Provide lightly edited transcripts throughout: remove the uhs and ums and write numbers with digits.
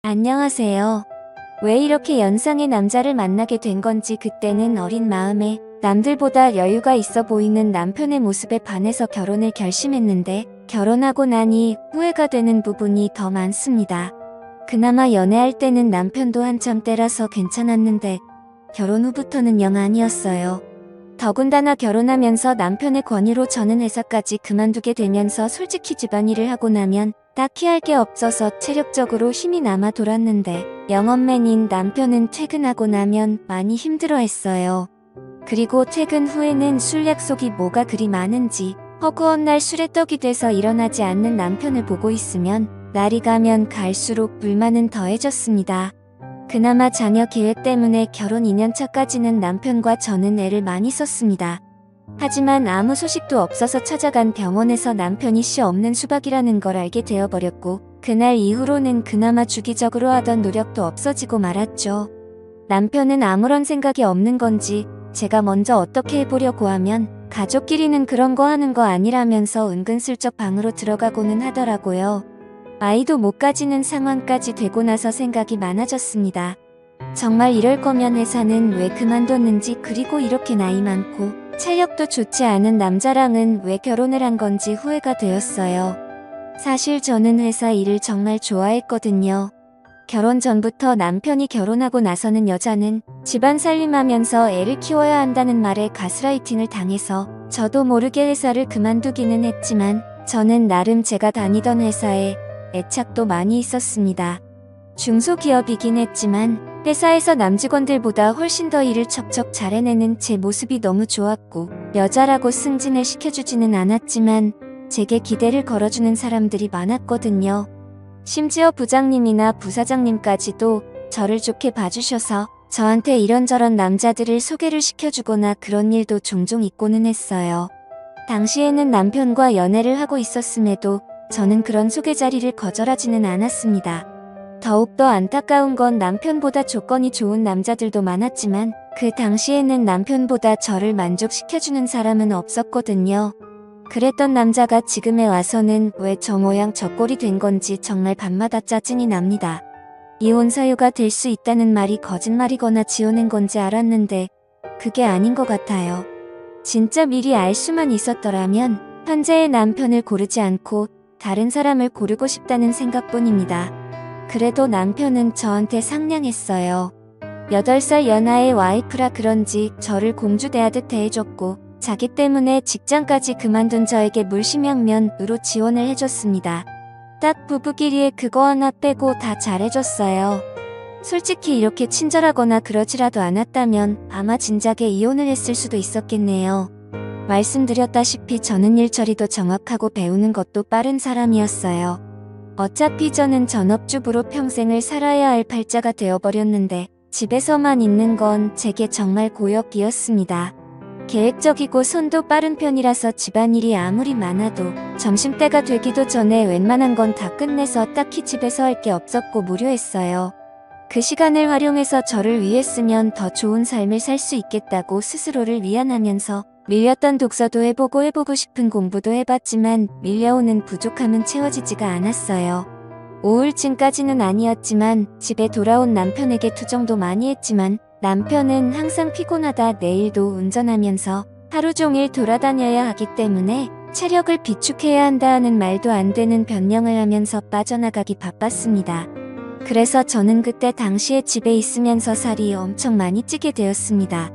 안녕하세요. 왜 이렇게 연상의 남자를 만나게 된 건지 그때는 어린 마음에 남들보다 여유가 있어 보이는 남편의 모습에 반해서 결혼을 결심했는데 결혼하고 나니 후회가 되는 부분이 더 많습니다. 그나마 연애할 때는 남편도 한참 때라서 괜찮았는데 결혼 후부터는 영 아니었어요. 더군다나 결혼하면서 남편의 권유로 저는 회사까지 그만두게 되면서 솔직히 집안일을 하고 나면 딱히 할 게 없어서 체력적으로 힘이 남아 돌았는데 영업맨인 남편은 퇴근하고 나면 많이 힘들어했어요. 그리고 퇴근 후에는 술 약속이 뭐가 그리 많은지 허구한 날 술에 떡이 돼서 일어나지 않는 남편을 보고 있으면 날이 가면 갈수록 불만은 더해졌습니다. 그나마 자녀 계획 때문에 결혼 2년차까지는 남편과 저는 애를 많이 썼습니다. 하지만 아무 소식도 없어서 찾아간 병원에서 남편이 씨 없는 수박이라는 걸 알게 되어버렸고 그날 이후로는 그나마 주기적으로 하던 노력도 없어지고 말았죠. 남편은 아무런 생각이 없는 건지 제가 먼저 어떻게 해보려고 하면 가족끼리는 그런 거 하는 거 아니라면서 은근슬쩍 방으로 들어가고는 하더라고요. 아이도 못 가지는 상황까지 되고 나서 생각이 많아졌습니다. 정말 이럴 거면 회사는 왜 그만뒀는지 그리고 이렇게 나이 많고 체력도 좋지 않은 남자랑은 왜 결혼을 한 건지 후회가 되었어요. 사실 저는 회사 일을 정말 좋아했거든요. 결혼 전부터 남편이 결혼하고 나서는 여자는 집안 살림하면서 애를 키워야 한다는 말에 가스라이팅을 당해서 저도 모르게 회사를 그만두기는 했지만 저는 나름 제가 다니던 회사에 애착도 많이 있었습니다. 중소기업이긴 했지만 회사에서 남직원들보다 훨씬 더 일을 척척 잘해내는 제 모습이 너무 좋았고 여자라고 승진을 시켜주지는 않았지만 제게 기대를 걸어주는 사람들이 많았거든요. 심지어 부장님이나 부사장님까지도 저를 좋게 봐주셔서 저한테 이런저런 남자들을 소개를 시켜주거나 그런 일도 종종 있고는 했어요. 당시에는 남편과 연애를 하고 있었음에도 저는 그런 소개 자리를 거절하지는 않았습니다. 더욱더 안타까운 건 남편보다 조건이 좋은 남자들도 많았지만 그 당시에는 남편보다 저를 만족시켜주는 사람은 없었거든요. 그랬던 남자가 지금에 와서는 왜 저 모양 저 꼴이 된 건지 정말 밤마다 짜증이 납니다. 이혼 사유가 될 수 있다는 말이 거짓말이거나 지어낸 건지 알았는데 그게 아닌 것 같아요. 진짜 미리 알 수만 있었더라면 현재의 남편을 고르지 않고 다른 사람을 고르고 싶다는 생각뿐입니다. 그래도 남편은 저한테 상냥했어요. 8살 연하의 와이프라 그런지 저를 공주 대하듯 대해줬고 자기 때문에 직장까지 그만둔 저에게 물심양면으로 지원을 해줬습니다. 딱 부부끼리에 그거 하나 빼고 다 잘해줬어요. 솔직히 이렇게 친절하거나 그러지라도 않았다면 아마 진작에 이혼을 했을 수도 있었겠네요. 말씀드렸다시피 저는 일 처리도 정확하고 배우는 것도 빠른 사람이었어요. 어차피 저는 전업주부로 평생을 살아야 할 팔자가 되어버렸는데 집에서만 있는 건 제게 정말 고역이었습니다. 계획적이고 손도 빠른 편이라서 집안일이 아무리 많아도 점심때가 되기도 전에 웬만한 건 다 끝내서 딱히 집에서 할 게 없었고 무료했어요. 그 시간을 활용해서 저를 위해 쓰면 더 좋은 삶을 살 수 있겠다고 스스로를 위안하면서 밀렸던 독서도 해보고 싶은 공부도 해봤지만 밀려오는 부족함은 채워지지가 않았어요. 우울증까지는 아니었지만 집에 돌아온 남편에게 투정도 많이 했지만 남편은 항상 피곤하다 내일도 운전하면서 하루 종일 돌아다녀야 하기 때문에 체력을 비축해야 한다는 말도 안 되는 변명을 하면서 빠져나가기 바빴습니다. 그래서 저는 그때 당시에 집에 있으면서 살이 엄청 많이 찌게 되었습니다.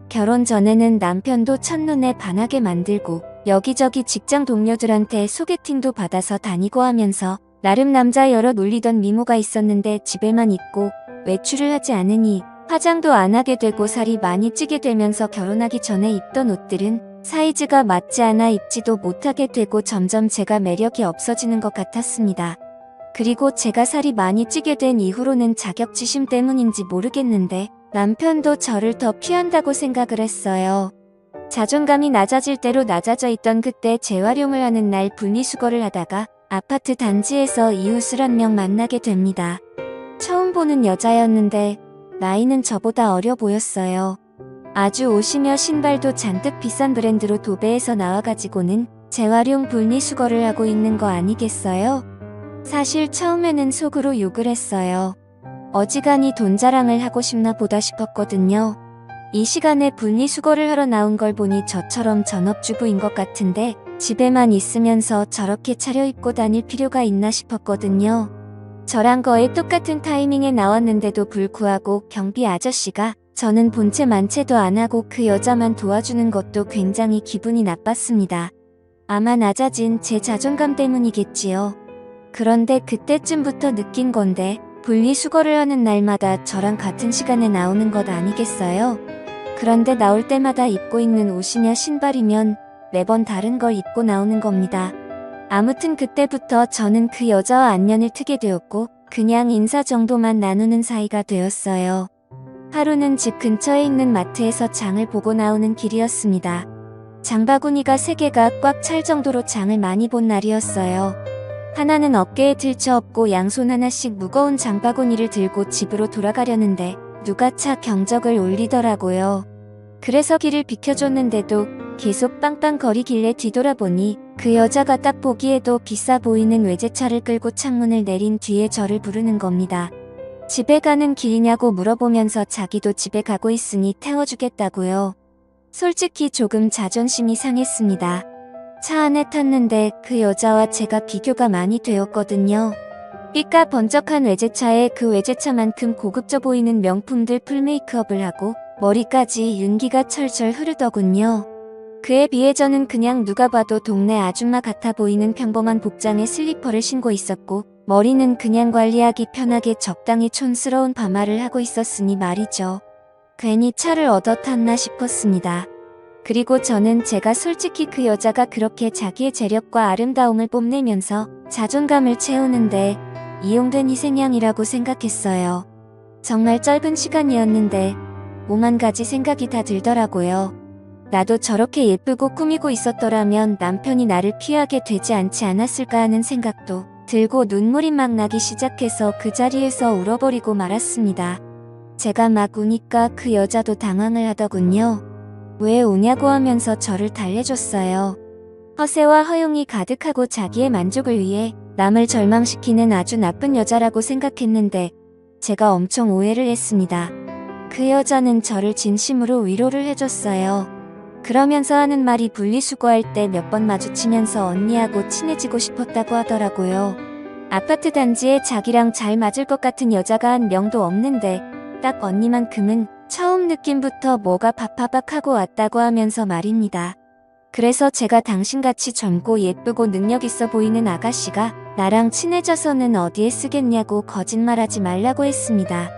결혼 전에는 남편도 첫눈에 반하게 만들고 여기저기 직장 동료들한테 소개팅도 받아서 다니고 하면서 나름 남자 여럿 놀리던 미모가 있었는데 집에만 있고 외출을 하지 않으니 화장도 안 하게 되고 살이 많이 찌게 되면서 결혼하기 전에 입던 옷들은 사이즈가 맞지 않아 입지도 못하게 되고 점점 제가 매력이 없어지는 것 같았습니다. 그리고 제가 살이 많이 찌게 된 이후로는 자격지심 때문인지 모르겠는데 남편도 저를 더 피한다고 생각을 했어요. 자존감이 낮아질 대로 낮아져 있던 그때 재활용을 하는 날 분리수거를 하다가 아파트 단지에서 이웃을 한 명 만나게 됩니다. 처음 보는 여자였는데 나이는 저보다 어려 보였어요. 아주 옷이며 신발도 잔뜩 비싼 브랜드로 도배해서 나와가지고는 재활용 분리수거를 하고 있는 거 아니겠어요? 사실 처음에는 속으로 욕을 했어요. 어지간히 돈 자랑을 하고 싶나 보다 싶었거든요. 이 시간에 분리수거를 하러 나온 걸 보니 저처럼 전업주부인 것 같은데 집에만 있으면서 저렇게 차려입고 다닐 필요가 있나 싶었거든요. 저랑 거의 똑같은 타이밍에 나왔는데도 불구하고 경비 아저씨가 저는 본체 만체도 안 하고 그 여자만 도와주는 것도 굉장히 기분이 나빴습니다. 아마 낮아진 제 자존감 때문이겠지요. 그런데 그때쯤부터 느낀 건데 분리수거를 하는 날마다 저랑 같은 시간에 나오는 것 아니겠어요? 그런데 나올 때마다 입고 있는 옷이며 신발이면 매번 다른 걸 입고 나오는 겁니다. 아무튼 그때부터 저는 그 여자와 안면을 트게 되었고 그냥 인사 정도만 나누는 사이가 되었어요. 하루는 집 근처에 있는 마트에서 장을 보고 나오는 길이었습니다. 장바구니가 3개가 꽉 찰 정도로 장을 많이 본 날이었어요. 하나는 어깨에 들쳐업고 양손 하나씩 무거운 장바구니를 들고 집으로 돌아가려는데 누가 차 경적을 울리더라고요. 그래서 길을 비켜줬는데도 계속 빵빵거리길래 뒤돌아보니 그 여자가 딱 보기에도 비싸 보이는 외제차를 끌고 창문을 내린 뒤에 저를 부르는 겁니다. 집에 가는 길이냐고 물어보면서 자기도 집에 가고 있으니 태워주겠다고요. 솔직히 조금 자존심이 상했습니다. 차 안에 탔는데 그 여자와 제가 비교가 많이 되었거든요. 삐까 번쩍한 외제차에 그 외제차만큼 고급져 보이는 명품들 풀 메이크업을 하고 머리까지 윤기가 철철 흐르더군요. 그에 비해 저는 그냥 누가 봐도 동네 아줌마 같아 보이는 평범한 복장에 슬리퍼를 신고 있었고 머리는 그냥 관리하기 편하게 적당히 촌스러운 파마를 하고 있었으니 말이죠. 괜히 차를 얻어 탔나 싶었습니다. 그리고 저는 제가 솔직히 그 여자가 그렇게 자기의 재력과 아름다움을 뽐내면서 자존감을 채우는데 이용된 희생양이라고 생각했어요. 정말 짧은 시간이었는데 오만 가지 생각이 다 들더라고요. 나도 저렇게 예쁘고 꾸미고 있었더라면 남편이 나를 피하게 되지 않지 않았을까 하는 생각도 들고 눈물이 막 나기 시작해서 그 자리에서 울어버리고 말았습니다. 제가 막 우니까 그 여자도 당황을 하더군요. 왜 우냐고 하면서 저를 달래줬어요. 허세와 허용이 가득하고 자기의 만족을 위해 남을 절망시키는 아주 나쁜 여자라고 생각했는데 제가 엄청 오해를 했습니다. 그 여자는 저를 진심으로 위로를 해줬어요. 그러면서 하는 말이 분리수거할 때 몇 번 마주치면서 언니하고 친해지고 싶었다고 하더라고요. 아파트 단지에 자기랑 잘 맞을 것 같은 여자가 한 명도 없는데 딱 언니만큼은 처음 느낌부터 뭐가 바파박하고 왔다고 하면서 말입니다. 그래서 제가 당신같이 젊고 예쁘고 능력 있어 보이는 아가씨가 나랑 친해져서는 어디에 쓰겠냐고 거짓말하지 말라고 했습니다.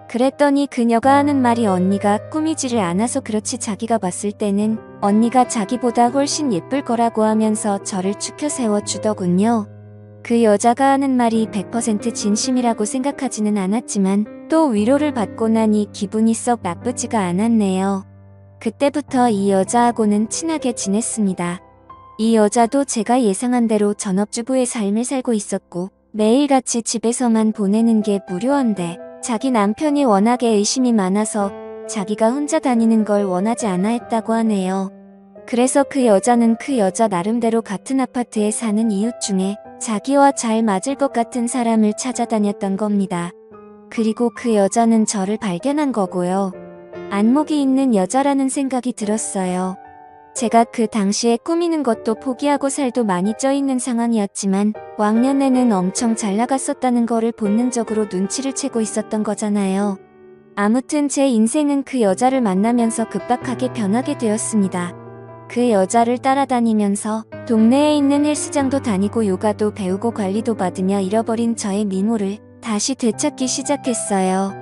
그랬더니 그녀가 하는 말이 언니가 꾸미지를 않아서 그렇지 자기가 봤을 때는 언니가 자기보다 훨씬 예쁠 거라고 하면서 저를 추켜 세워주더군요. 그 여자가 하는 말이 100% 진심이라고 생각하지는 않았지만 또 위로를 받고 나니 기분이 썩 나쁘지가 않았네요. 그때부터 이 여자하고는 친하게 지냈습니다. 이 여자도 제가 예상한 대로 전업주부의 삶을 살고 있었고 매일같이 집에서만 보내는 게 무료한데 자기 남편이 워낙에 의심이 많아서 자기가 혼자 다니는 걸 원하지 않아 했다고 하네요. 그래서 그 여자는 그 여자 나름대로 같은 아파트에 사는 이웃 중에 자기와 잘 맞을 것 같은 사람을 찾아다녔던 겁니다. 그리고 그 여자는 저를 발견한 거고요. 안목이 있는 여자라는 생각이 들었어요. 제가 그 당시에 꾸미는 것도 포기하고 살도 많이 쪄있는 상황이었지만 왕년에는 엄청 잘 나갔었다는 거를 본능적으로 눈치를 채고 있었던 거잖아요. 아무튼 제 인생은 그 여자를 만나면서 급박하게 변하게 되었습니다. 그 여자를 따라다니면서 동네에 있는 헬스장도 다니고 요가도 배우고 관리도 받으며 잃어버린 저의 미모를 다시 되찾기 시작했어요.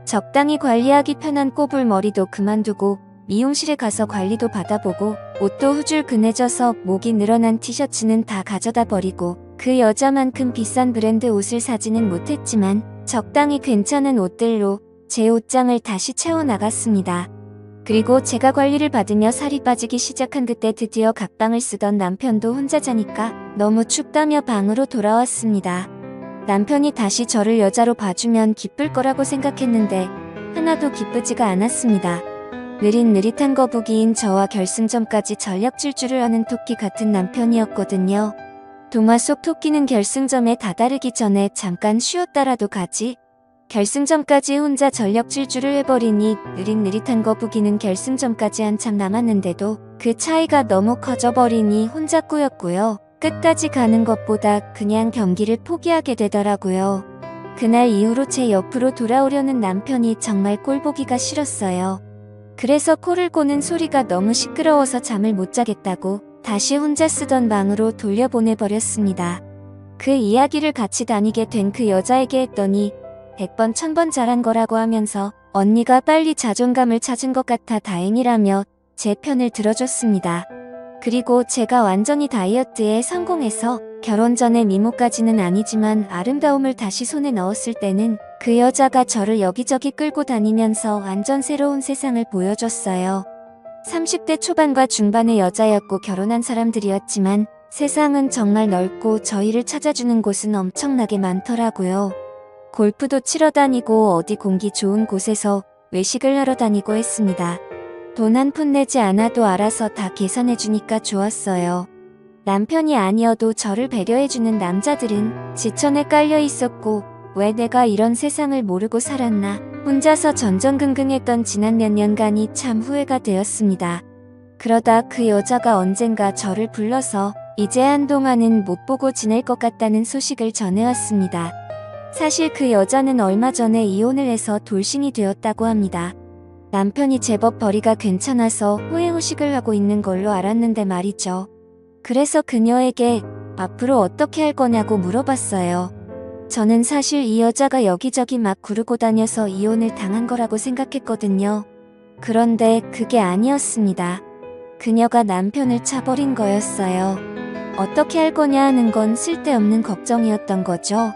적당히 관리하기 편한 꼬불 머리도 그만두고 미용실에 가서 관리도 받아보고 옷도 후줄근해져서 목이 늘어난 티셔츠는 다 가져다 버리고 그 여자만큼 비싼 브랜드 옷을 사지는 못했지만 적당히 괜찮은 옷들로 제 옷장을 다시 채워나갔습니다. 그리고 제가 관리를 받으며 살이 빠지기 시작한 그때 드디어 각방을 쓰던 남편도 혼자 자니까 너무 춥다며 방으로 돌아왔습니다. 남편이 다시 저를 여자로 봐주면 기쁠 거라고 생각했는데 하나도 기쁘지가 않았습니다. 느릿느릿한 거북이인 저와 결승점까지 전력 질주를 하는 토끼 같은 남편이었거든요. 동화 속 토끼는 결승점에 다다르기 전에 잠깐 쉬었다라도 가지. 결승점까지 혼자 전력 질주를 해버리니 느릿느릿한 거북이는 결승점까지 한참 남았는데도 그 차이가 너무 커져버리니 혼자 꾸였고요. 끝까지 가는 것보다 그냥 경기를 포기하게 되더라고요. 그날 이후로 제 옆으로 돌아오려는 남편이 정말 꼴보기가 싫었어요. 그래서 코를 고는 소리가 너무 시끄러워서 잠을 못 자겠다고 다시 혼자 쓰던 방으로 돌려보내버렸습니다. 그 이야기를 같이 다니게 된 그 여자에게 했더니 100번 1000번 잘한 거라고 하면서 언니가 빨리 자존감을 찾은 것 같아 다행이라며 제 편을 들어줬습니다. 그리고 제가 완전히 다이어트에 성공해서 결혼 전에 미모까지는 아니지만 아름다움을 다시 손에 넣었을 때는 그 여자가 저를 여기저기 끌고 다니면서 완전 새로운 세상을 보여줬어요. 30대 초반과 중반의 여자였고 결혼한 사람들이었지만 세상은 정말 넓고 저희를 찾아주는 곳은 엄청나게 많더라고요. 골프도 치러 다니고 어디 공기 좋은 곳에서 외식을 하러 다니고 했습니다. 돈 한 푼 내지 않아도 알아서 다 계산해주니까 좋았어요. 남편이 아니어도 저를 배려해주는 남자들은 지천에 깔려 있었고 왜 내가 이런 세상을 모르고 살았나 혼자서 전전긍긍했던 지난 몇 년간이 참 후회가 되었습니다. 그러다 그 여자가 언젠가 저를 불러서 이제 한동안은 못 보고 지낼 것 같다는 소식을 전해왔습니다. 사실 그 여자는 얼마 전에 이혼을 해서 돌싱이 되었다고 합니다. 남편이 제법 벌이가 괜찮아서 후회후식을 하고 있는 걸로 알았는데 말이죠. 그래서 그녀에게 앞으로 어떻게 할 거냐고 물어봤어요. 저는 사실 이 여자가 여기저기 막 구르고 다녀서 이혼을 당한 거라고 생각했거든요. 그런데 그게 아니었습니다. 그녀가 남편을 차버린 거였어요. 어떻게 할 거냐 하는 건 쓸데없는 걱정이었던 거죠.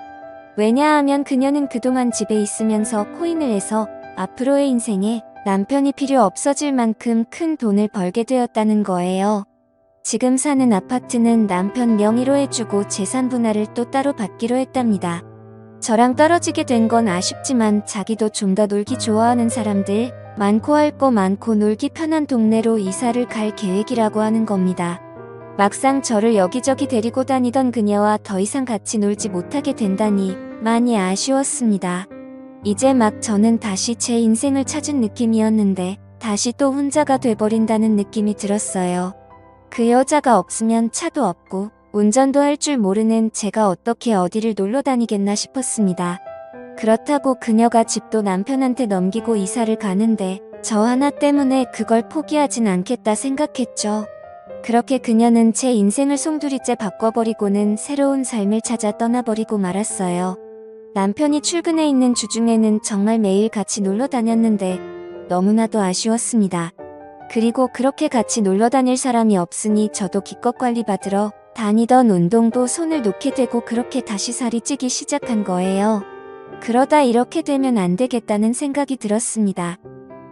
왜냐하면 그녀는 그동안 집에 있으면서 코인을 해서 앞으로의 인생에 남편이 필요 없어질 만큼 큰 돈을 벌게 되었다는 거예요. 지금 사는 아파트는 남편 명의로 해주고 재산 분할을 또 따로 받기로 했답니다. 저랑 떨어지게 된 건 아쉽지만 자기도 좀 더 놀기 좋아하는 사람들, 많고 할 거 많고 놀기 편한 동네로 이사를 갈 계획이라고 하는 겁니다. 막상 저를 여기저기 데리고 다니던 그녀와 더 이상 같이 놀지 못하게 된다니 많이 아쉬웠습니다. 이제 막 저는 다시 제 인생을 찾은 느낌이었는데 다시 또 혼자가 돼버린다는 느낌이 들었어요. 그 여자가 없으면 차도 없고 운전도 할 줄 모르는 제가 어떻게 어디를 놀러 다니겠나 싶었습니다. 그렇다고 그녀가 집도 남편한테 넘기고 이사를 가는데 저 하나 때문에 그걸 포기하진 않겠다 생각했죠. 그렇게 그녀는 제 인생을 송두리째 바꿔버리고는 새로운 삶을 찾아 떠나버리고 말았어요. 남편이 출근해 있는 주중에는 정말 매일 같이 놀러 다녔는데 너무나도 아쉬웠습니다. 그리고 그렇게 같이 놀러 다닐 사람이 없으니 저도 기껏 관리 받으러 다니던 운동도 손을 놓게 되고 그렇게 다시 살이 찌기 시작한 거예요. 그러다 이렇게 되면 안 되겠다는 생각이 들었습니다.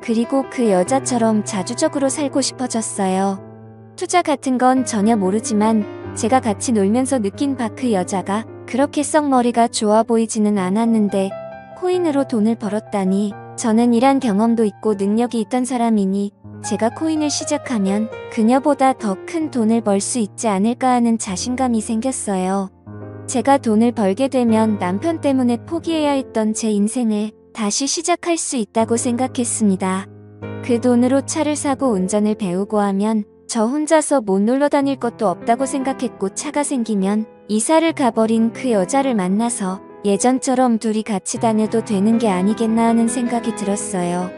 그리고 그 여자처럼 자주적으로 살고 싶어졌어요. 투자 같은 건 전혀 모르지만 제가 같이 놀면서 느낀 바 그 여자가 그렇게 썩 머리가 좋아 보이지는 않았는데 코인으로 돈을 벌었다니 저는 일한 경험도 있고 능력이 있던 사람이니 제가 코인을 시작하면 그녀보다 더 큰 돈을 벌 수 있지 않을까 하는 자신감이 생겼어요. 제가 돈을 벌게 되면 남편 때문에 포기해야 했던 제 인생을 다시 시작할 수 있다고 생각했습니다. 그 돈으로 차를 사고 운전을 배우고 하면 저 혼자서 못 놀러 다닐 것도 없다고 생각했고 차가 생기면 이사를 가버린 그 여자를 만나서 예전처럼 둘이 같이 다녀도 되는 게 아니겠나 하는 생각이 들었어요.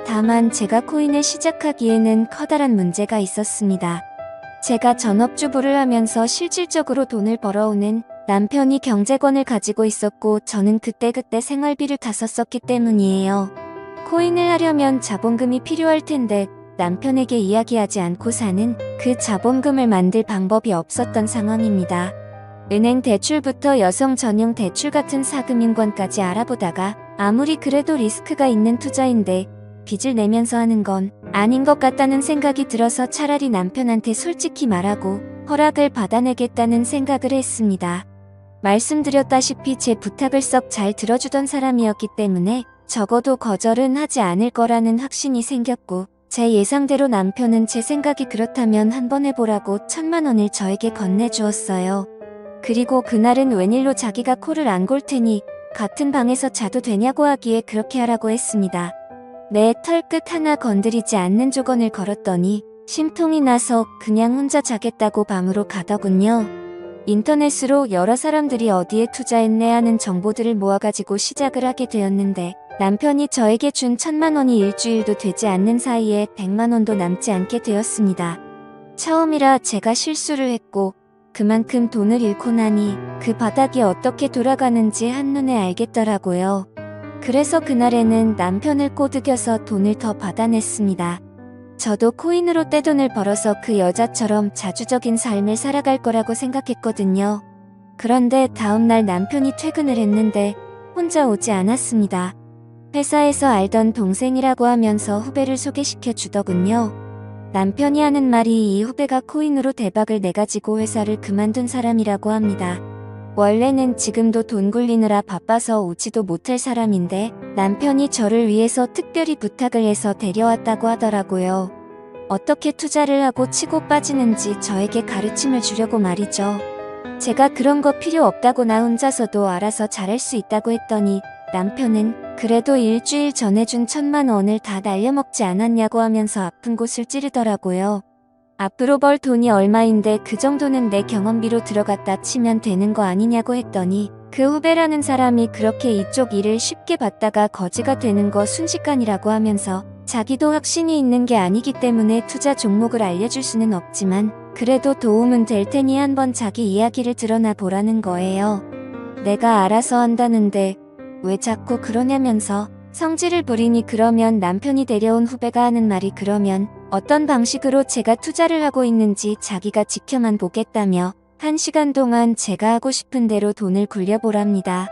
다만 제가 코인을 시작하기에는 커다란 문제가 있었습니다. 제가 전업주부를 하면서 실질적으로 돈을 벌어오는 남편이 경제권을 가지고 있었고 저는 그때그때 생활비를 다 썼었기 때문이에요. 코인을 하려면 자본금이 필요할 텐데 남편에게 이야기하지 않고 사는 그 자본금을 만들 방법이 없었던 상황입니다. 은행 대출부터 여성 전용 대출 같은 사금융권까지 알아보다가 아무리 그래도 리스크가 있는 투자인데 빚을 내면서 하는 건 아닌 것 같다는 생각이 들어서 차라리 남편한테 솔직히 말하고 허락을 받아내겠다는 생각을 했습니다. 말씀드렸다시피 제 부탁을 썩 잘 들어주던 사람이었기 때문에 적어도 거절은 하지 않을 거라는 확신이 생겼고 제 예상대로 남편은 제 생각이 그렇다면 한번 해보라고 1000만 원을 저에게 건네주었어요. 그리고 그날은 웬일로 자기가 코를 안 골 테니 같은 방에서 자도 되냐고 하기에 그렇게 하라고 했습니다. 내 털끝 하나 건드리지 않는 조건을 걸었더니 심통이 나서 그냥 혼자 자겠다고 방으로 가더군요. 인터넷으로 여러 사람들이 어디에 투자했네 하는 정보들을 모아가지고 시작을 하게 되었는데 남편이 저에게 준 1,000만 원이 일주일도 되지 않는 사이에 100만 원도 남지 않게 되었습니다. 처음이라 제가 실수를 했고 그만큼 돈을 잃고 나니 그 바닥이 어떻게 돌아가는지 한눈에 알겠더라고요. 그래서 그날에는 남편을 꼬드겨서 돈을 더 받아냈습니다. 저도 코인으로 떼돈을 벌어서 그 여자처럼 자주적인 삶을 살아갈 거라고 생각했거든요. 그런데 다음날 남편이 퇴근을 했는데 혼자 오지 않았습니다. 회사에서 알던 동생이라고 하면서 후배를 소개시켜 주더군요. 남편이 하는 말이 이 후배가 코인으로 대박을 내가지고 회사를 그만둔 사람이라고 합니다. 원래는 지금도 돈 굴리느라 바빠서 오지도 못할 사람인데 남편이 저를 위해서 특별히 부탁을 해서 데려왔다고 하더라고요. 어떻게 투자를 하고 치고 빠지는지 저에게 가르침을 주려고 말이죠. 제가 그런 거 필요 없다고 나 혼자서도 알아서 잘할 수 있다고 했더니 남편은 그래도 일주일 전에 준 1,000만 원을 다 날려먹지 않았냐고 하면서 아픈 곳을 찌르더라고요. 앞으로 벌 돈이 얼마인데 그 정도는 내 경험비로 들어갔다 치면 되는 거 아니냐고 했더니 그 후배라는 사람이 그렇게 이쪽 일을 쉽게 받다가 거지가 되는 거 순식간이라고 하면서 자기도 확신이 있는 게 아니기 때문에 투자 종목을 알려줄 수는 없지만 그래도 도움은 될 테니 한번 자기 이야기를 드러나 보라는 거예요. 내가 알아서 한다는데 왜 자꾸 그러냐면서 성질을 부리니 그러면 남편이 데려온 후배가 하는 말이 그러면 어떤 방식으로 제가 투자를 하고 있는지 자기가 지켜만 보겠다며 1시간 동안 제가 하고 싶은 대로 돈을 굴려보랍니다.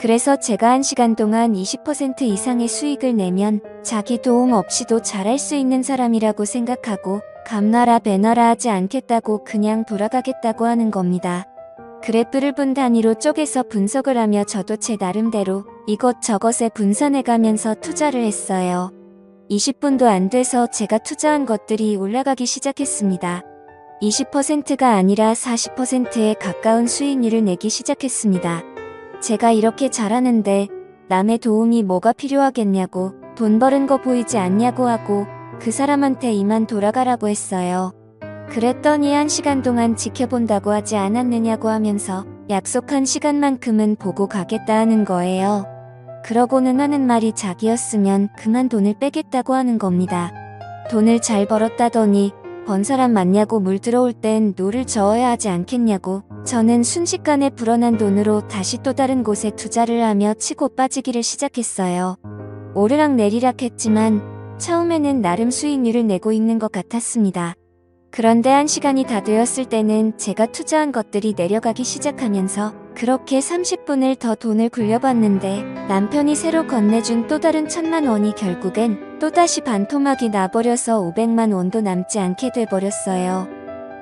그래서 제가 1시간 동안 20% 이상의 수익을 내면 자기 도움 없이도 잘할 수 있는 사람이라고 생각하고 감나라 배나라 하지 않겠다고 그냥 돌아가겠다고 하는 겁니다. 그래프를 분 단위로 쪼개서 분석을 하며 저도 제 나름대로 이것저것에 분산해가면서 투자를 했어요. 20분도 안 돼서 제가 투자한 것들이 올라가기 시작했습니다. 20%가 아니라 40%에 가까운 수익률을 내기 시작했습니다. 제가 이렇게 잘하는데 남의 도움이 뭐가 필요하겠냐고 돈 버는 거 보이지 않냐고 하고 그 사람한테 이만 돌아가라고 했어요. 그랬더니 1시간 동안 지켜본다고 하지 않았느냐고 하면서 약속한 시간만큼은 보고 가겠다 하는 거예요. 그러고는 하는 말이 자기였으면 그만 돈을 빼겠다고 하는 겁니다. 돈을 잘 벌었다더니 번 사람 맞냐고 물 들어올 땐 노를 저어야 하지 않겠냐고. 저는 순식간에 불어난 돈으로 다시 또 다른 곳에 투자를 하며 치고 빠지기를 시작했어요. 오르락 내리락 했지만 처음에는 나름 수익률을 내고 있는 것 같았습니다. 그런데 1시간이 다 되었을 때는 제가 투자한 것들이 내려가기 시작하면서 그렇게 30분을 더 돈을 굴려봤는데 남편이 새로 건네준 또 다른 1,000만 원이 결국엔 또다시 반토막이 나버려서 500만 원도 남지 않게 돼버렸어요.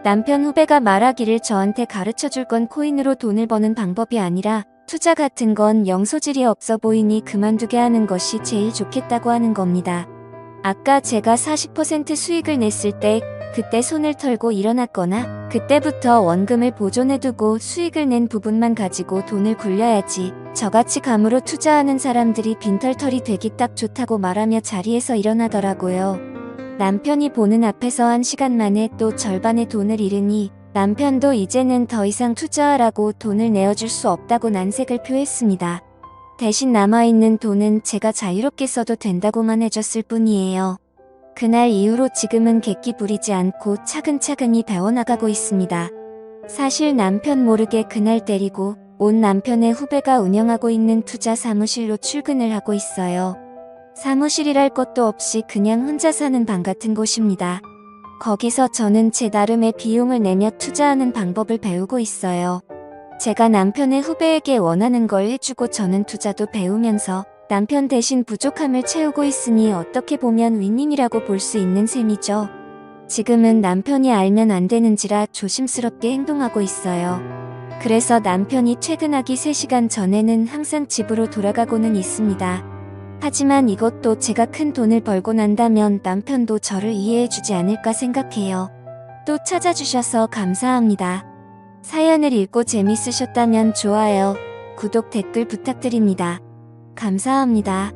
남편 후배가 말하기를 저한테 가르쳐줄 건 코인으로 돈을 버는 방법이 아니라 투자 같은 건 영 소질이 없어 보이니 그만두게 하는 것이 제일 좋겠다고 하는 겁니다. 아까 제가 40% 수익을 냈을 때 그때 손을 털고 일어났거나 그때부터 원금을 보존해두고 수익을 낸 부분만 가지고 돈을 굴려야지. 저같이 감으로 투자하는 사람들이 빈털털이 되기 딱 좋다고 말하며 자리에서 일어나더라고요. 남편이 보는 앞에서 1시간 만에 또 절반의 돈을 잃으니 남편도 이제는 더 이상 투자하라고 돈을 내어줄 수 없다고 난색을 표했습니다. 대신 남아있는 돈은 제가 자유롭게 써도 된다고만 해줬을 뿐이에요. 그날 이후로 지금은 객기 부리지 않고 차근차근히 배워나가고 있습니다. 사실 남편 모르게 그날 데리고 온 남편의 후배가 운영하고 있는 투자 사무실로 출근을 하고 있어요. 사무실이랄 것도 없이 그냥 혼자 사는 방 같은 곳입니다. 거기서 저는 제 나름의 비용을 내며 투자하는 방법을 배우고 있어요. 제가 남편의 후배에게 원하는 걸 해주고 저는 투자도 배우면서 남편 대신 부족함을 채우고 있으니 어떻게 보면 윈윈이라고 볼 수 있는 셈이죠. 지금은 남편이 알면 안 되는지라 조심스럽게 행동하고 있어요. 그래서 남편이 퇴근하기 3시간 전에는 항상 집으로 돌아가고는 있습니다. 하지만 이것도 제가 큰 돈을 벌고 난다면 남편도 저를 이해해주지 않을까 생각해요. 또 찾아주셔서 감사합니다. 사연을 읽고 재밌으셨다면 좋아요, 구독, 댓글 부탁드립니다. 감사합니다.